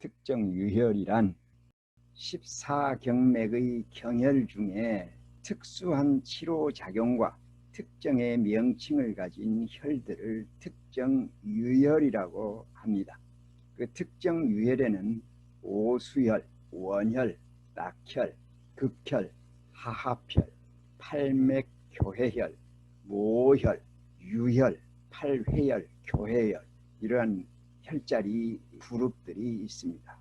특정 유혈이란 14경맥의 경혈 중에 특수한 치료작용과 특정의 명칭을 가진 혈들을 특정 유혈이라고 합니다. 그 특정 유혈에는 오수혈, 원혈, 낙혈, 극혈, 하합혈, 팔맥교회혈, 모혈, 유혈, 팔회혈, 교회혈 이러한 혈자리 그룹들이 있습니다.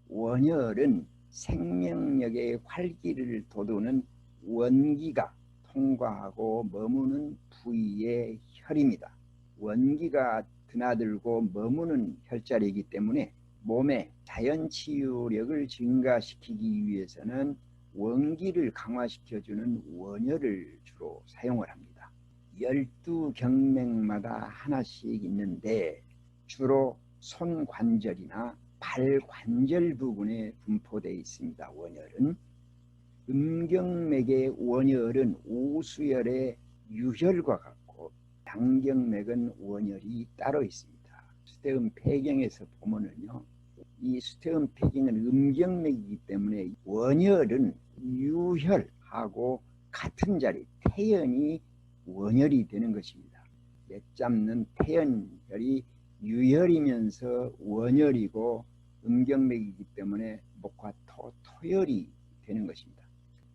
원혈은 생명력의 활기를 돋우는 원기가 통과하고 머무는 부위의 혈입니다. 원기가 드나들고 머무는 혈자리이기 때문에 몸의 자연치유력을 증가시키기 위해서는 원기를 강화시켜주는 원혈을 주로 사용을 합니다. 12경맥마다 하나씩 있는데 주로 손관절이나 발관절 부분에 분포되어 있습니다. 원혈은 음경맥의 원혈은 오수혈의 유혈과 같고 양경맥은 원혈이 따로 있습니다. 수태음 폐경에서 보면은요, 이 수태음 폐경은 음경맥이기 때문에 원혈은 유혈하고 같은 자리 태연이 원혈이 되는 것입니다. 맺잡는 태연혈이 유혈이면서 원혈이고 음경맥이기 때문에 목화토 토혈이 되는 것입니다.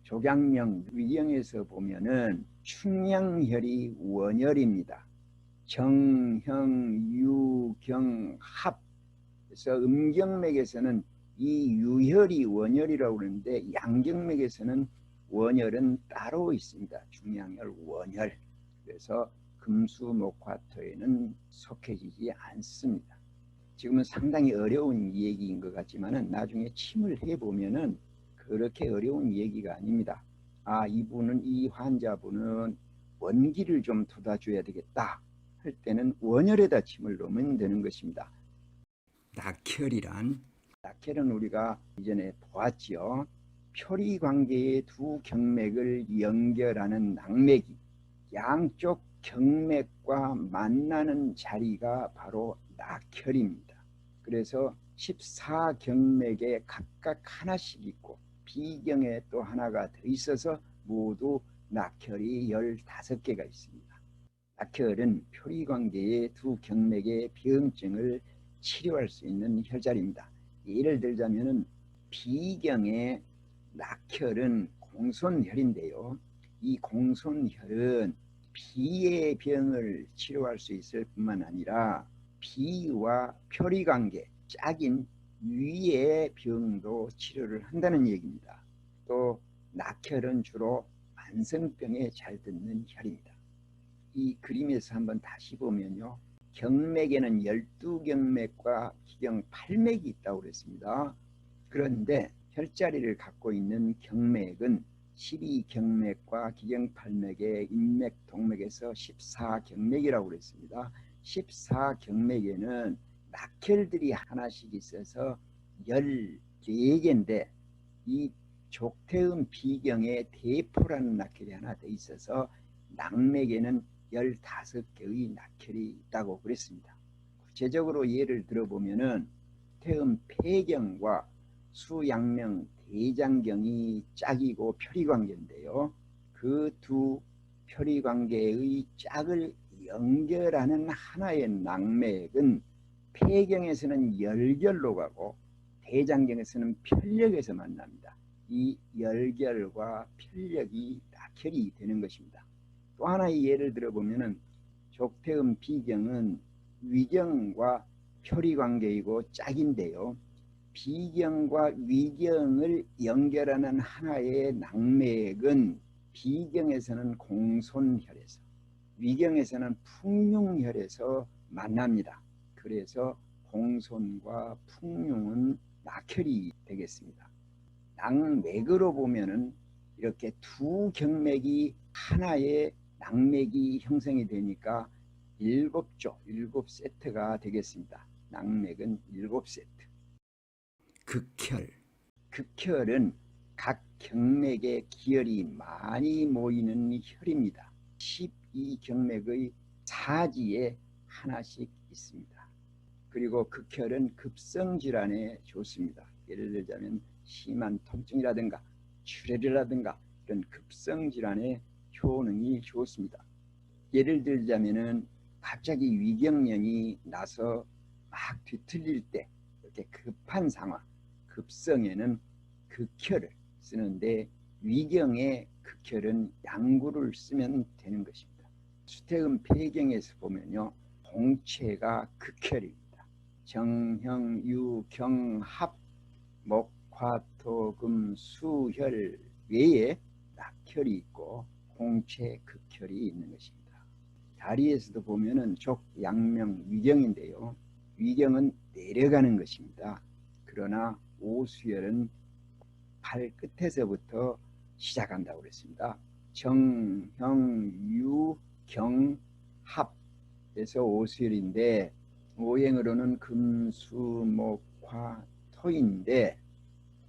조경명 위경에서 보면은 충량혈이 원혈입니다. 정형 유경 합. 그래서 음경맥에서는 이 유혈이 원혈이라고 그러는데 양경맥에서는 원혈은 따로 있습니다. 충량혈, 원혈. 그래서 금수목화토에는 속해지지 않습니다. 지금은 상당히 어려운 얘기인 것 같지만은 나중에 침을 해보면은 그렇게 어려운 얘기가 아닙니다. 아, 이 환자분은 원기를 좀 돋아줘야 되겠다 할 때는 원혈에다 침을 놓으면 되는 것입니다. 낙혈은 우리가 이전에 보았지요. 표리관계의 두 경맥을 연결하는 낙맥이 양쪽 경맥과 만나는 자리가 바로 낙혈입니다. 그래서 14경맥에 각각 하나씩 있고 비경에 또 하나가 더 있어서 모두 낙혈이 15개가 있습니다. 낙혈은 표리관계의 두 경맥의 병증을 치료할 수 있는 혈자리입니다. 예를 들자면 비경의 낙혈은 공손혈인데요. 이 공손혈은 비의 병을 치료할 수 있을 뿐만 아니라 비와 표리관계, 짝인 위의 병도 치료를 한다는 얘기입니다. 또 낙혈은 주로 만성병에 잘 듣는 혈입니다. 이 그림에서 한번 다시 보면요, 경맥에는 12경맥과 기경 8맥이 있다고 그랬습니다. 그런데 혈자리를 갖고 있는 경맥은 12경맥과 기경 8맥의 인맥 동맥에서 14경맥이라고 그랬습니다. 14경맥에는 낙혈들이 하나씩 있어서 14개인데 이 족태음 비경에 대포라는 낙혈이 하나 더 있어서 낙맥에는 15개의 낙혈이 있다고 그랬습니다. 구체적으로 예를 들어보면은 태음 폐경과 수양명 대장경이 짝이고 표리관계인데요. 그 두 표리관계의 짝을 연결하는 하나의 낙맥은 폐경에서는 열결로 가고 대장경에서는 편력에서 만납니다. 이 열결과 편력이 낙혈이 되는 것입니다. 또 하나의 예를 들어보면은 족태음 비경은 위경과 표리관계이고 짝인데요. 비경과 위경을 연결하는 하나의 낙맥은 비경에서는 공손혈에서 위경에서는 풍룡혈에서 만납니다. 그래서 공손과 풍룡은 낙혈이 되겠습니다. 낙맥으로 보면은 이렇게 두 경맥이 하나의 낙맥이 형성이 되니까 7조, 7세트가 되겠습니다. 낙맥은 7세트. 극혈은 각 경맥의 기혈이 많이 모이는 혈입니다. 12경맥의 사지에 하나씩 있습니다. 그리고 극혈은 급성질환에 좋습니다. 예를 들자면 심한 통증이라든가 출혈이라든가 이런 급성질환에 효능이 좋습니다. 예를 들자면은 갑자기 위경련이 나서 막 뒤틀릴 때 이렇게 급한 상황, 급성에는 극혈을 쓰는데 위경의 극혈은 양구를 쓰면 되는 것입니다. 수태음 폐경에서 보면요, 홍채가 극혈입니다. 정형, 유, 경, 합, 목, 화, 토, 금, 수, 혈 외에 낙혈이 있고 홍채, 극혈이 있는 것입니다. 다리에서도 보면은 족, 양명, 위경인데요. 위경은 내려가는 것입니다. 그러나 오수혈은 발 끝에서부터 시작한다고 그랬습니다. 정, 형, 유, 경, 합에서 오수혈인데 오행으로는 금, 수, 목, 화, 토인데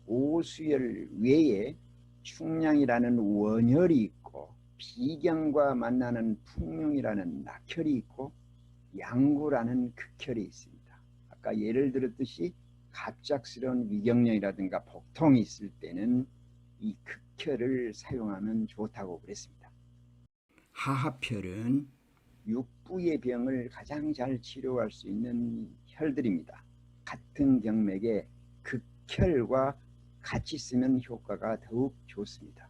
오수혈 외에 충량이라는 원혈이 있고 비경과 만나는 풍룡이라는 낙혈이 있고 양구라는 극혈이 있습니다. 아까 예를 들었듯이 갑작스러운 위경련이라든가 복통이 있을 때는 이 극혈을 사용하면 좋다고 그랬습니다. 하합혈은 육부의 병을 가장 잘 치료할 수 있는 혈들입니다. 같은 경맥에 극혈과 같이 쓰면 효과가 더욱 좋습니다.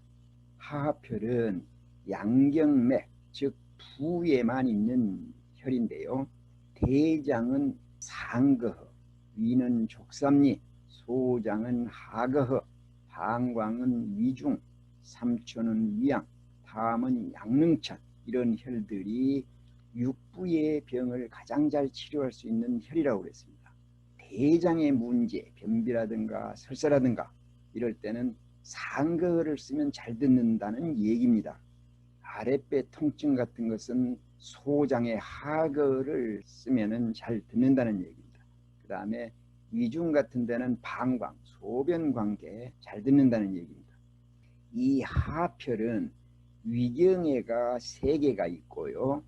하합혈은 양경맥, 즉 부에만 있는 혈인데요. 대장은 상거허, 위는 족삼리, 소장은 하거허, 방광은 위중, 삼초는 위양, 담은 양릉천, 이런 혈들이 육부의 병을 가장 잘 치료할 수 있는 혈이라고 그랬습니다. 대장의 문제, 변비라든가 설사라든가 이럴 때는 상거를 쓰면 잘 듣는다는 얘기입니다. 아랫배 통증 같은 것은 소장의 하거를 쓰면 잘 듣는다는 얘기입니다. 그 다음에 위중 같은 데는 방광, 소변 관계에 잘 듣는다는 얘기입니다. 이 하합혈은 위경에가 3개가 있고요.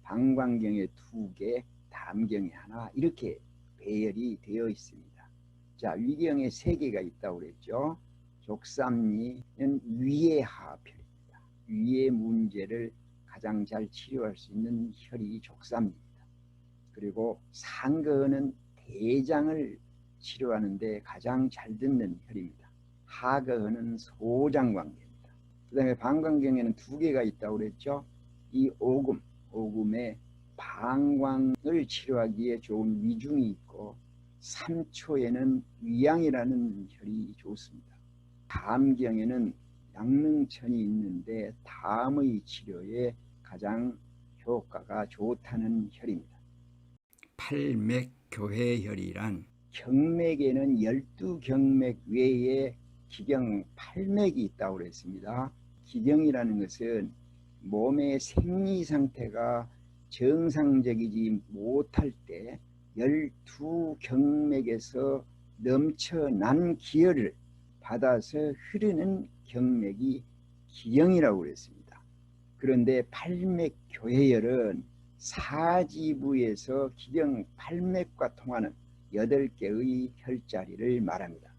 방광경에 2개, 담경에 1 이렇게 배열이 되어 있습니다. 자, 위경에 3개가 있다고 그랬죠. 족삼리는 위의 하합혈입니다. 위의 문제를 가장 잘 치료할 수 있는 혈이 족삼리입니다. 그리고 상거는 대장을 치료하는데 가장 잘 듣는 혈입니다. 하거는 소장관계입니다. 그 다음에 방광경에는 2개가 있다고 그랬죠. 이 오금에 방광을 치료하기에 좋은 위중이 있고 3초에는 위양이라는 혈이 좋습니다. 담경에는 양릉천이 있는데 담의 치료에 가장 효과가 좋다는 혈입니다. 팔맥교회혈이란 경맥에는 12경맥 외에 기경 8맥이 있다고 그랬습니다. 기경이라는 것은 몸의 생리 상태가 정상적이지 못할 때 12경맥에서 넘쳐난 기혈을 받아서 흐르는 경맥이 기경이라고 그랬습니다. 그런데 팔맥교회혈은 사지부에서 기경 8맥과 통하는 8개의 혈자리를 말합니다.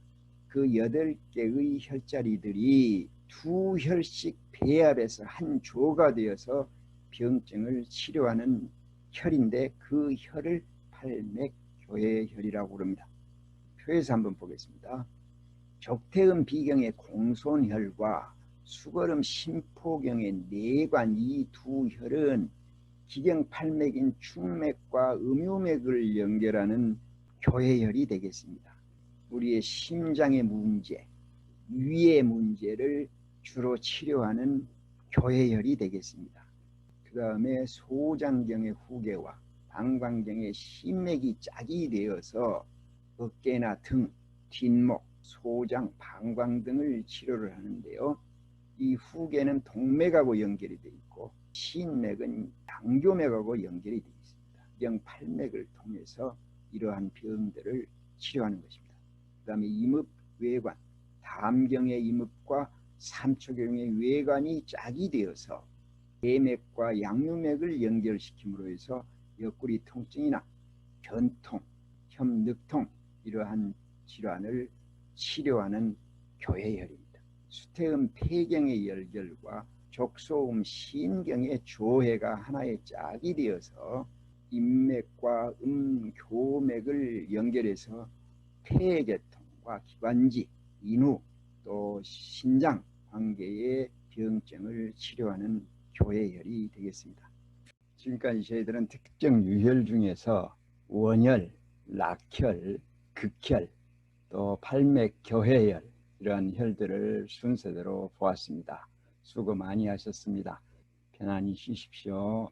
그 8개의 혈자리들이 2혈씩 배합해서 한 조가 되어서 병증을 치료하는 혈인데 그 혈을 팔맥교회혈이라고 부릅니다. 표에서 한번 보겠습니다. 족태음 비경의 공손혈과 수거름 심포경의 내관 이 2혈은 기경 8맥인 충맥과 음유맥을 연결하는 교회혈이 되겠습니다. 우리의 심장의 문제, 위의 문제를 주로 치료하는 교회혈이 되겠습니다. 그 다음에 소장경의 후계와 방광경의 심맥이 짝이 되어서 어깨나 등, 뒷목, 소장, 방광 등을 치료를 하는데요. 이 후계는 동맥하고 연결이 되어 있고 신맥은 양교맥하고 연결이 되어 있습니다. 기경8맥을 통해서 이러한 병들을 치료하는 것입니다. 그 다음에 임읍, 외관, 담경의 임읍과 삼초경의 외관이 짝이 되어서 대맥과 양유맥을 연결시킴으로 해서 옆구리 통증이나 변통, 혐늑통 이러한 질환을 치료하는 교회혈입니다. 수태음 폐경의 열결과 족소음 신경의 조해가 하나의 짝이 되어서 인맥과 교맥을 연결해서 폐계통과 기관지, 인후, 또 신장 관계의 병증을 치료하는 교회혈이 되겠습니다. 지금까지 저희들은 특정 유혈 중에서 원혈, 낙혈, 극혈, 또 팔맥교회혈 이러한 혈들을 순서대로 보았습니다. 수고 많이 하셨습니다. 편안히 쉬십시오.